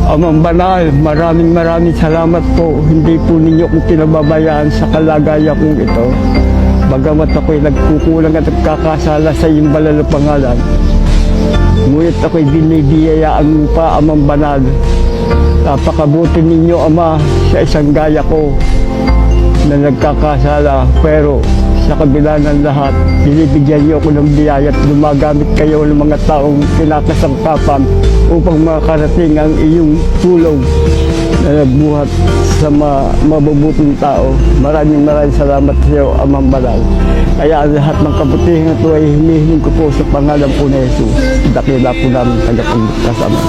Amang banal, maraming salamat po. Hindi po ninyo kong pinababayaan sa kalagayan kong ito. Bagamat ako'y nagkukulang at nagkakasala sa iyong banal na pangalan. Ngunit ako'y binibiyayaan mo pa, Amang banal. Napakabuti ninyo, Ama, sa isang gaya ko na nagkakasala. Pero sa kabila ng lahat, binibigyan niyo ako ng biyaya at lumagamit kayo ng mga taong kinakasangkapan upang makarating ang iyong tulong na nagbuhat sa mabubuting tao. Maraming salamat sa iyo, Amang banal. Kaya ang lahat ng kabutihan ito ay hinihiling ko po sa pangalan po ni Jesus. Dakila po namin tagapagligtas, Ama.